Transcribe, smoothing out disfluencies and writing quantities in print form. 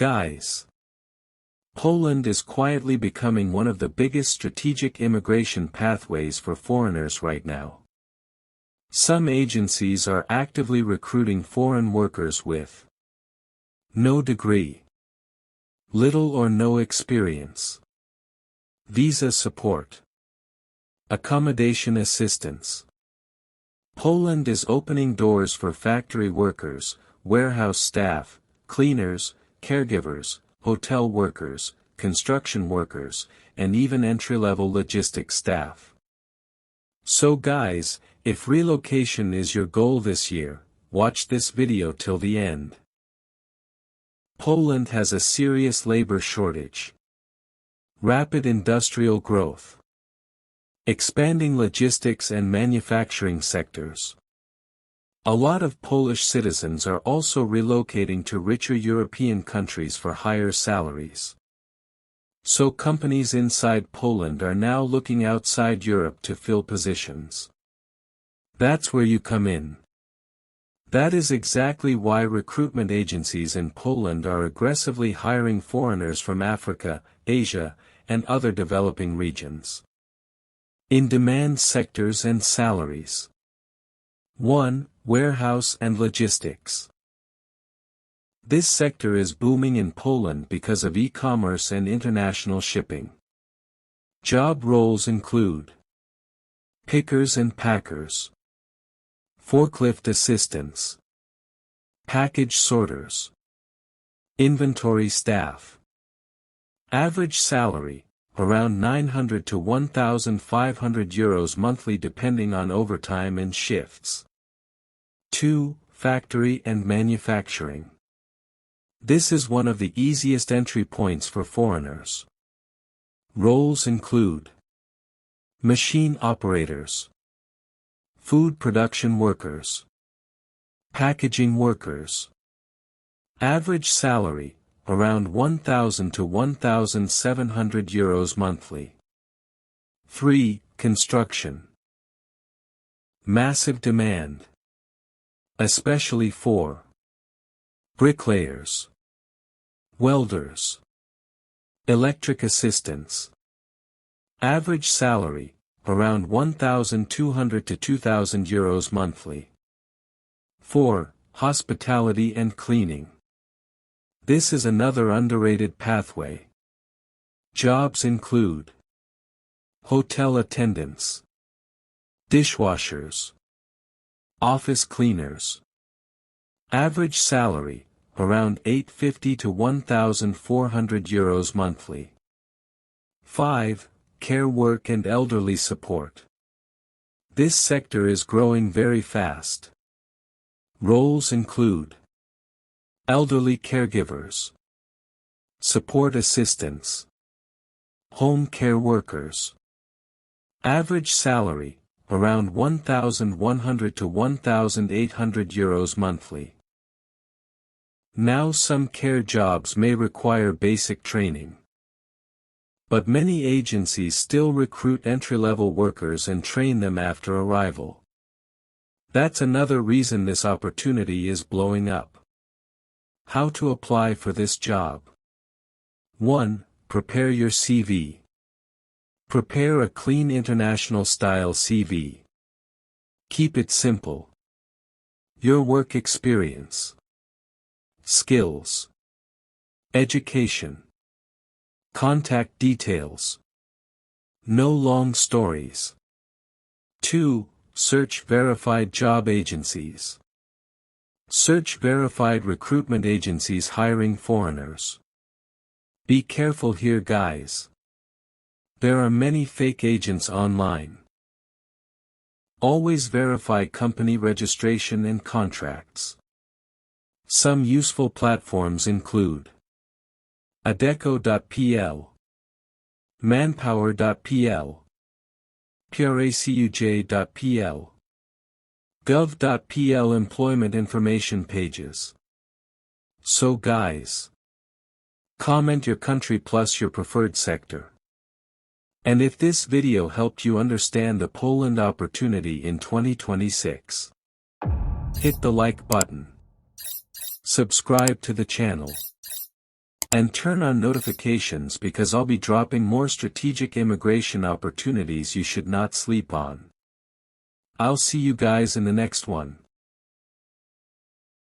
Guys, Poland is quietly becoming one of the biggest strategic immigration pathways for foreigners right now. Some agencies are actively recruiting foreign workers with no degree, little or no experience, visa support, accommodation assistance. Poland is opening doors for factory workers, warehouse staff, cleaners, caregivers, hotel workers, construction workers, and even entry-level logistics staff. So guys, if relocation is your goal this year, watch this video till the end. Poland has a serious labor shortage. Rapid industrial growth. Expanding logistics and manufacturing sectors. A lot of Polish citizens are also relocating to richer European countries for higher salaries. So companies inside Poland are now looking outside Europe to fill positions. That's where you come in. That is exactly why recruitment agencies in Poland are aggressively hiring foreigners from Africa, Asia, and other developing regions. In-demand sectors and salaries. 1. Warehouse and logistics. This sector is booming in Poland because of e-commerce and international shipping. Job roles include pickers and packers, forklift assistants, package sorters, inventory staff. Average salary, around 900 to 1,500 euros monthly depending on overtime and shifts. 2. Factory and manufacturing. This is one of the easiest entry points for foreigners. Roles include machine operators, food production workers, packaging workers. Average salary, around 1,000 to 1,700 euros monthly. 3. Construction. Massive demand. Especially for bricklayers, welders, electric assistants. Average salary, around 1,200 to 2,000 euros monthly. 4. Hospitality and cleaning. This is another underrated pathway. Jobs include hotel attendants, dishwashers, office cleaners. Average salary, around 850 to 1,400 euros monthly. 5. Care work and elderly support. This sector is growing very fast. Roles include elderly caregivers, support assistants, home care workers. Average salary, around 1,100 to 1,800 euros monthly. Now some care jobs may require basic training. But many agencies still recruit entry-level workers and train them after arrival. That's another reason this opportunity is blowing up. How to apply for this job. 1. Prepare your CV. Prepare a clean international-style CV. Keep it simple. Your work experience, skills, education, contact details. No long stories. 2. Search verified job agencies. Search verified recruitment agencies hiring foreigners. Be careful here, guys. There are many fake agents online. Always verify company registration and contracts. Some useful platforms include adecco.pl, manpower.pl, Pracuj.pl, Gov.pl employment information pages. So guys, comment your country plus your preferred sector. And if this video helped you understand the Poland opportunity in 2026, hit the like button. Subscribe to the channel. And turn on notifications because I'll be dropping more strategic immigration opportunities you should not sleep on. I'll see you guys in the next one.